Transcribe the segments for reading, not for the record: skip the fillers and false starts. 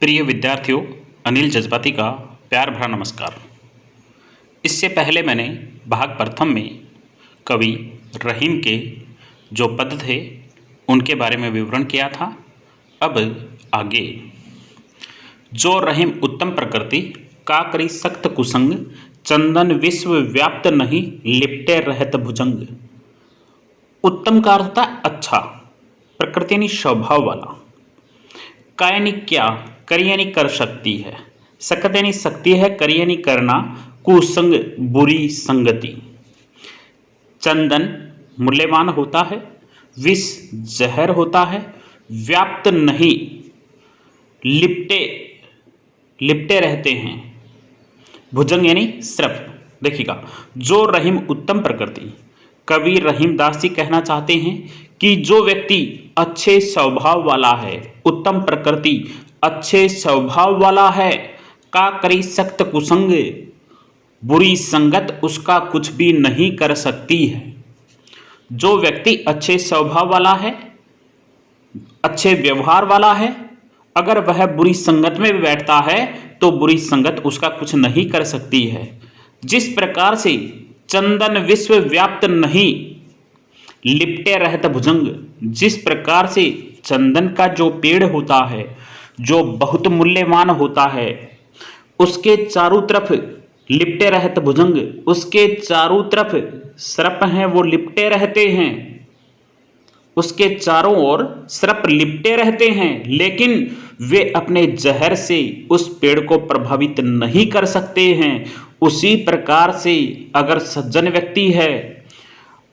प्रिय विद्यार्थियों, अनिल जज्बाती का प्यार भरा नमस्कार। इससे पहले मैंने भाग प्रथम में कवि रहीम के जो पद थे उनके बारे में विवरण किया था। अब आगे, जो रहीम उत्तम प्रकृति का करी सख्त कुसंग, चंदन विश्व व्याप्त नहीं लिपटे रहत भुजंग। उत्तम का अर्थ था अच्छा, प्रकृति यानी स्वभाव वाला, का यानी क्या, कर यानी कर सकती है, सकत यानी शक्ति है, कर यानी करना, कुसंग बुरी संगति। चंदन मूल्यवान होता है, विष जहर होता है, व्याप्त नहीं लिपटे रहते हैं, भुजंग यानी सिर्फ। देखिएगा, जो रहीम उत्तम प्रकृति, कवि रहीमदास जी कहना चाहते हैं कि जो व्यक्ति अच्छे स्वभाव वाला है, उत्तम प्रकृति अच्छे स्वभाव वाला है, का करी सख्त कुसंग, बुरी संगत उसका कुछ भी नहीं कर सकती है। जो व्यक्ति अच्छे स्वभाव वाला है, अच्छे व्यवहार वाला है, अगर वह बुरी संगत में भी बैठता है तो बुरी संगत उसका कुछ नहीं कर सकती है। जिस प्रकार से चंदन विश्व व्याप्त नहीं लिपटे रहत भुजंग, जिस प्रकार से चंदन का जो पेड़ होता है, जो बहुत मूल्यवान होता है, उसके चारों तरफ लिपटे रहत भुजंग, उसके चारों तरफ सर्प हैं वो लिपटे रहते हैं, उसके चारों ओर सर्प लिपटे रहते हैं, लेकिन वे अपने जहर से उस पेड़ को प्रभावित नहीं कर सकते हैं। उसी प्रकार से अगर सज्जन व्यक्ति है,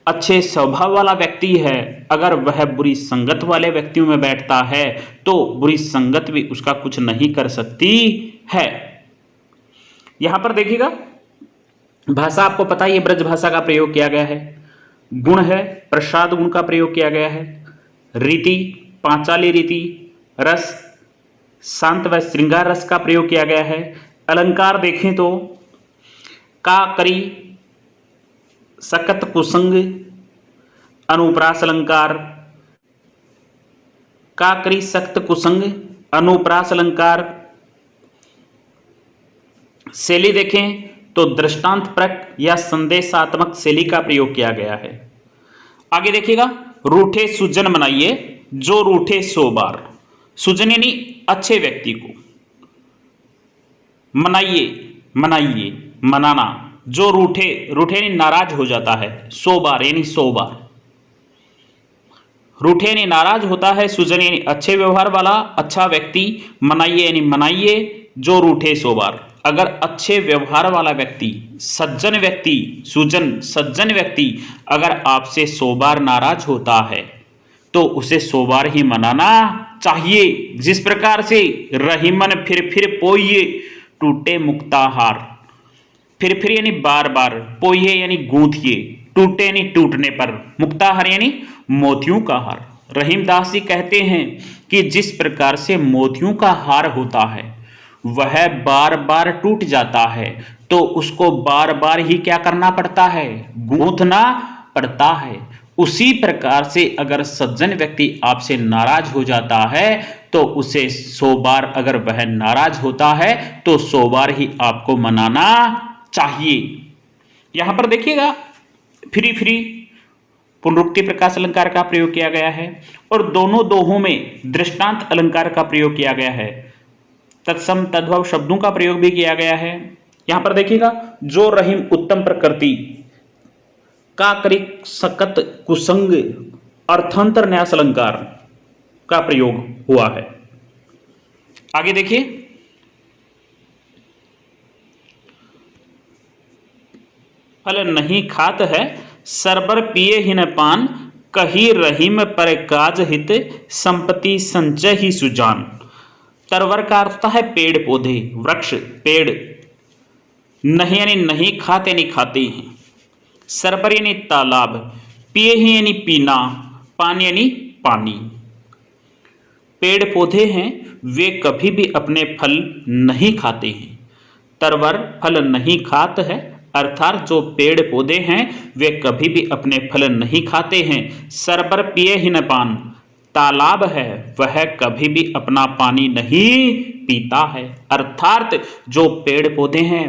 अच्छे स्वभाव वाला व्यक्ति है, अगर वह बुरी संगत वाले व्यक्तियों में बैठता है तो बुरी संगत भी उसका कुछ नहीं कर सकती है। यहां पर देखिएगा, भाषा आपको पता ही है, ब्रज भाषा का प्रयोग किया गया है। गुण है, प्रसाद गुण का प्रयोग किया गया है। रीति, पांचाली रीति, रस, शांत व श्रृंगार रस का प्रयोग किया गया है। अलंकार देखें तो का करी सकत कुसंग, अनुप्रास अलंकार, का करी सख्त कुसंग, अनुप्रास अलंकार। शैली देखें तो दृष्टांत परक या संदेशात्मक शैली का प्रयोग किया गया है। आगे देखिएगा, रूठे सुजन मनाइए, जो रूठे सो बार। सुजन यानी अच्छे व्यक्ति को, मनाइए मनाना, जो रूठे यानी नाराज हो जाता है, सो बार यानी 100 बार। रूठे यानी नाराज होता है, सुजन यानी अच्छे व्यवहार वाला, अच्छा व्यक्ति, मनाइए यानी मनाइए, जो रूठे 100 बार। अगर अच्छे व्यवहार वाला व्यक्ति, सज्जन व्यक्ति, सुजन सज्जन व्यक्ति अगर आपसे 100 बार नाराज होता है तो उसे 100 बार ही मनाना चाहिए। जिस प्रकार से रहीमन फिर पोइये टूटे मुक्ताहार, फिर यानी बार बार, पोइये यानी गूंथिए, टूटे यानी टूटने पर, मुक्ताहार यानी मोतियों का हार। रहीमदास जी कहते हैं कि जिस प्रकार से मोतियों का हार होता है वह बार बार टूट जाता है, तो उसको बार बार ही क्या करना पड़ता है, गूंथना पड़ता है। उसी प्रकार से अगर सज्जन व्यक्ति आपसे नाराज हो जाता है तो उसे 100 बार, अगर वह नाराज होता है तो 100 बार ही आपको मनाना चाहिए। यहां पर देखिएगा, फ्री पुनरुक्ति प्रकाश अलंकार का प्रयोग किया गया है और दोनों दोहों में दृष्टांत अलंकार का प्रयोग किया गया है। तत्सम तद्भव शब्दों का प्रयोग भी किया गया है। यहां पर देखिएगा, जो रहीम उत्तम प्रकृति का करी सकत कुसंग, अर्थांतर न्यास अलंकार का प्रयोग हुआ है। आगे देखिए, फल नहीं खात है, सरबर पिए ही न पान, कही रहीम पर काज हित, संपत्ति संचय ही सुजान। तरवर का अर्थ है पेड़ पौधे, वृक्ष, पेड़। नहीं यानी नहीं खाते, नहीं खाते हैं। सरबर यानी तालाब, पिए ही यानी पीना, पानी यानी पानी। पेड़ पौधे हैं वे कभी भी अपने फल नहीं खाते हैं। तरवर फल नहीं खात है, अर्थात जो पेड़ पौधे हैं वे कभी भी अपने फल नहीं खाते हैं। सरबर पिए ही न पान, तालाब है वह कभी भी अपना पानी नहीं पीता है। अर्थात जो पेड़ पौधे हैं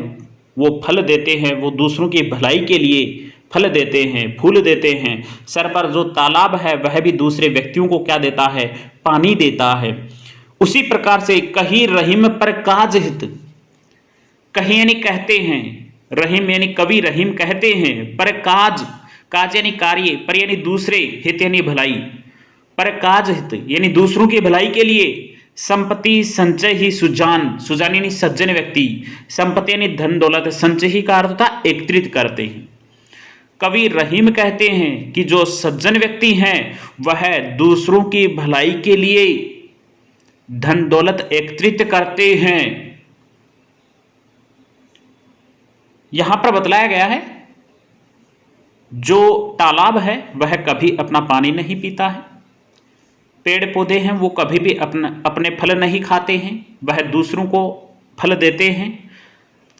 वो फल देते हैं, वो दूसरों की भलाई के लिए फल देते हैं, फूल देते हैं। सर पर जो तालाब है वह भी दूसरे व्यक्तियों को क्या देता है, पानी देता है। उसी प्रकार से कही रहीम पर काज हित, कही यानी कहते हैं, रहीम यानी कवि रहीम कहते हैं, पर काज, काज यानी कार्य, पर यानी दूसरे, हित यानी भलाई, पर काज हित यानी दूसरों की भलाई के लिए, संपत्ति संचय ही सुजान, सुजान यानी सज्जन व्यक्ति, संपत्ति यानी धन दौलत, संचय ही का अर्थ होता एकत्रित करते हैं। कवि रहीम कहते हैं कि जो सज्जन व्यक्ति हैं वह दूसरों की भलाई के लिए धन दौलत एकत्रित करते हैं। यहां पर बतलाया गया है जो तालाब है वह कभी अपना पानी नहीं पीता है, पेड़ पौधे हैं वो कभी भी अपने फल नहीं खाते हैं, वह दूसरों को फल देते हैं।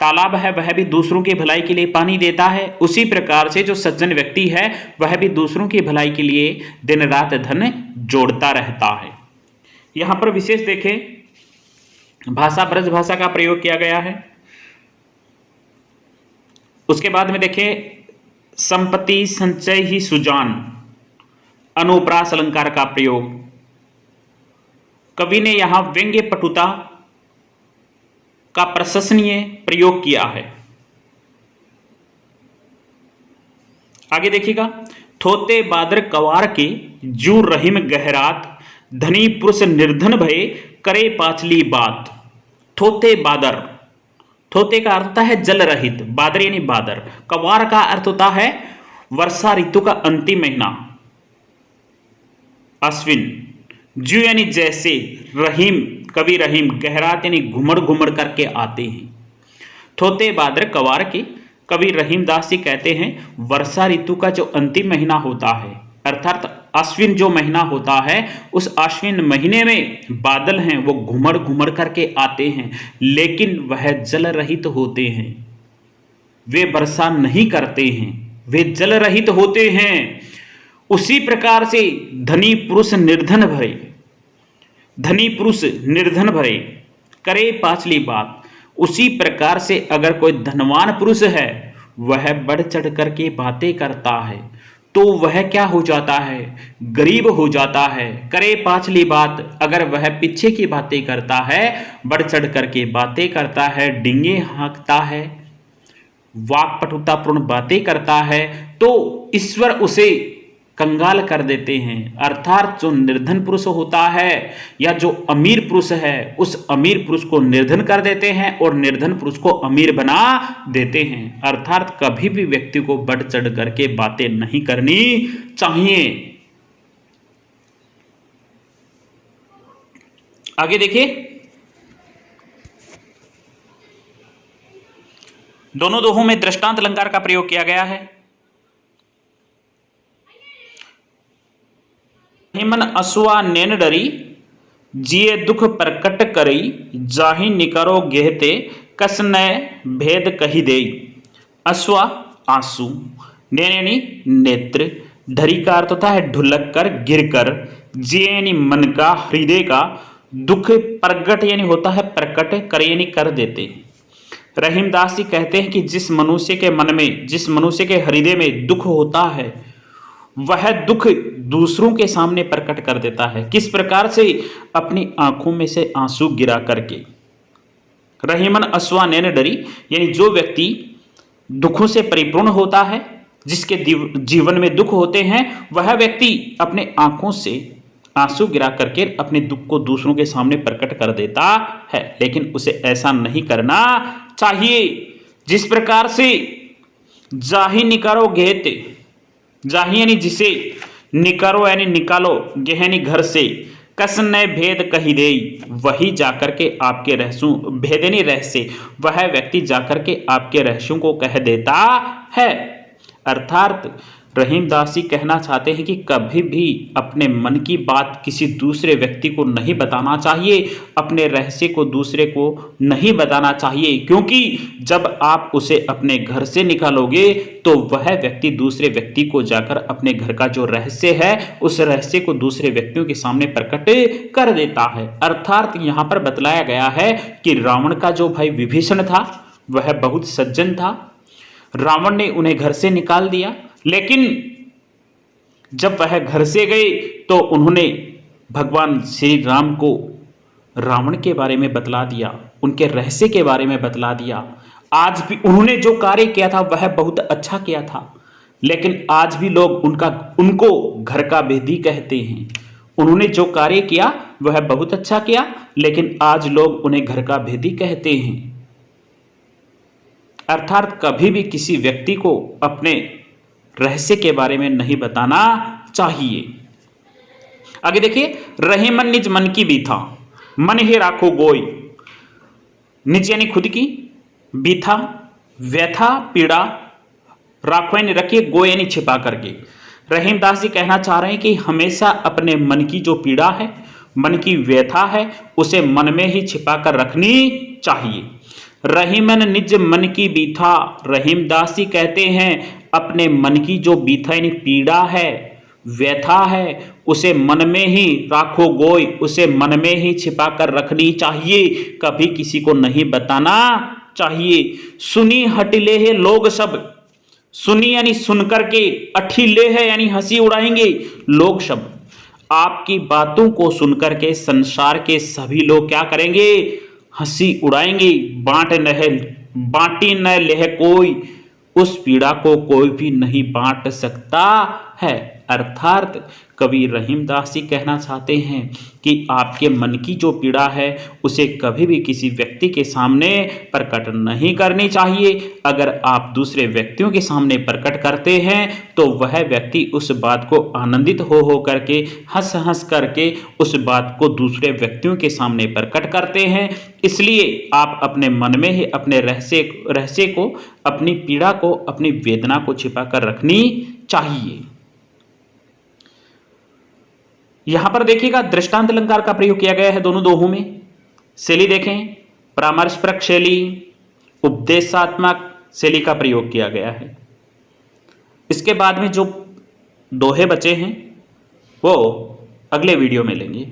तालाब है वह भी दूसरों की भलाई के लिए पानी देता है। उसी प्रकार से जो सज्जन व्यक्ति है वह भी दूसरों की भलाई के लिए दिन रात धन जोड़ता रहता है। यहां पर विशेष देखें भाषा ब्रज भाषा का प्रयोग किया गया है। उसके बाद में देखें संपत्ति संचय ही सुजान, अनुप्रास अलंकार का प्रयोग। कवि ने यहां व्यंग्य पटुता का प्रशंसनीय प्रयोग किया है। आगे देखिएगा, थोते बादर कवार के जू रहीम गहरात, धनी पुरुष निर्धन भय करे पाचली बात। थोते बादर, थोते का अर्थ होता है जल रहित, बादर यानी बादर, कवार का अर्थ होता है वर्षा ऋतु का अंतिम महीना, अश्विन, जू यानी जैसे, रहीम कवि रहीम, गहरात यानी घुमड़ घुमड़ करके आते हैं। थोते बादर कवार के कवि रहीमदास जी कहते हैं वर्षा ऋतु का जो अंतिम महीना होता है, अर्थात अश्विन जो महीना होता है, उस अश्विन महीने में बादल हैं वो घुमड़ घुमड़ करके आते हैं, लेकिन वह जल रहित होते हैं, वे वर्षा नहीं करते हैं, वे जल रहित होते हैं। उसी प्रकार से धनी पुरुष निर्धन भरे, धनी पुरुष निर्धन भरे करे पाचली बात। उसी प्रकार से अगर कोई धनवान पुरुष है वह बढ़ चढ़ करके बातें करता है तो वह क्या हो जाता है, गरीब हो जाता है। करे पाचली बात, अगर वह पीछे की बातें करता है, बढ़ चढ़ करके बातें करता है, डिंगे हाँकता है, वाक्पटुतापूर्ण बातें करता है, तो ईश्वर उसे कंगाल कर देते हैं। अर्थात जो निर्धन पुरुष होता है या जो अमीर पुरुष है उस अमीर पुरुष को निर्धन कर देते हैं और निर्धन पुरुष को अमीर बना देते हैं। अर्थात कभी भी व्यक्ति को बढ़ चढ़ करके बातें नहीं करनी चाहिए। आगे देखिए, दोनों दोहों में दृष्टांत अलंकार का प्रयोग किया गया है। हिमन असुआ नैन डरी, जिए दुख प्रकट करई, जाहि निकरो गेहते कस नय भेद कही देई। असुआ आंसू, नैन यानी नेत्र, डरी का अर्थ होता है ढुलक कर, गिर कर, जिए यानी मन का, हृदय का, दुख प्रकट यानी होता है प्रकट, कर यानी कर देते। रहीमदास जी कहते हैं कि जिस मनुष्य के मन में, जिस मनुष्य के हृदय में दुख होता है वह दुख दूसरों के सामने प्रकट कर देता है। किस प्रकार से, अपनी आंखों में से आंसू गिरा करके। रहीमन असवा नैन डरी यानी जो व्यक्ति दुखों से परिपूर्ण होता है, जिसके जीवन में दुख होते हैं, वह व्यक्ति अपने आंखों से आंसू गिरा करके अपने दुख को दूसरों के सामने प्रकट कर देता है, लेकिन उसे ऐसा नहीं करना चाहिए। जिस प्रकार से जाहि निकारो गेहते, जाहि यानी जिसे, निकारो यानी निकालो, गेह यानी घर से, कस नय भेद कही देई, वही जाकर के आपके रहस्यों, भेद यानी रहस्य, वह व्यक्ति जाकर के आपके रहस्यों को कह देता है। अर्थात रहीमदास जी कहना चाहते हैं कि कभी भी अपने मन की बात किसी दूसरे व्यक्ति को नहीं बताना चाहिए, अपने रहस्य को दूसरे को नहीं बताना चाहिए, क्योंकि जब आप उसे अपने घर से निकालोगे तो वह व्यक्ति दूसरे व्यक्ति को जाकर अपने घर का जो रहस्य है उस रहस्य को दूसरे व्यक्तियों के सामने प्रकट कर देता है। अर्थात यहां पर बतलाया गया है कि रावण का जो भाई विभीषण था वह बहुत सज्जन था। रावण ने उन्हें घर से निकाल दिया, लेकिन जब वह घर से गए तो उन्होंने भगवान श्री राम को रावण के बारे में बतला दिया, उनके रहस्य के बारे में बतला दिया। आज भी उन्होंने जो कार्य किया था वह बहुत अच्छा किया था, लेकिन आज भी लोग उनको घर का भेदी कहते हैं। उन्होंने जो कार्य किया वह बहुत अच्छा किया, लेकिन आज लोग उन्हें घर का भेदी कहते हैं। अर्थात कभी भी किसी व्यक्ति को अपने रहस्य के बारे में नहीं बताना चाहिए। आगे देखिए, रहे मन निज मन की बीथा, मन ही राखो गोई। निज यानी खुद की, बीथा व्यथा पीड़ा, राखो यानी रखिए, गोई यानी छिपा करके। रहीमदास जी कहना चाह रहे हैं कि हमेशा अपने मन की जो पीड़ा है, मन की व्यथा है, उसे मन में ही छिपा कर रखनी चाहिए। रहीमन निज मन की बीथा, रहीमदास जी कहते हैं अपने मन की जो बीथा यानी पीड़ा है, व्यथा है, उसे मन में ही राखो गोई, उसे मन में ही छिपा कर रखनी चाहिए, कभी किसी को नहीं बताना चाहिए। सुनी हटिले है लोग सब, सुनी यानी सुनकर के, अठिले है यानी हंसी उड़ाएंगे लोग सब। आपकी बातों को सुनकर के संसार के सभी लोग क्या करेंगे? हंसी उड़ाएंगे। बांटी न लेह कोई, उस पीड़ा को कोई भी नहीं बांट सकता है। अर्थात कवि रहीमदास जी कहना चाहते हैं कि आपके मन की जो पीड़ा है उसे कभी भी किसी व्यक्ति के सामने प्रकट नहीं करनी चाहिए। अगर आप दूसरे व्यक्तियों के सामने प्रकट करते हैं तो वह व्यक्ति उस बात को आनंदित हो करके, हंस हंस करके उस बात को दूसरे व्यक्तियों के सामने प्रकट करते हैं। इसलिए आप अपने मन में ही अपने रहस्य को, अपनी पीड़ा को, अपनी वेदना को छिपा कर रखनी चाहिए। यहां पर देखिएगा दृष्टांत अलंकार का प्रयोग किया गया है दोनों दोहों में। शैली देखें, परामर्शपरक शैली, उपदेशात्मक शैली का प्रयोग किया गया है। इसके बाद में जो दोहे बचे हैं वो अगले वीडियो में लेंगे।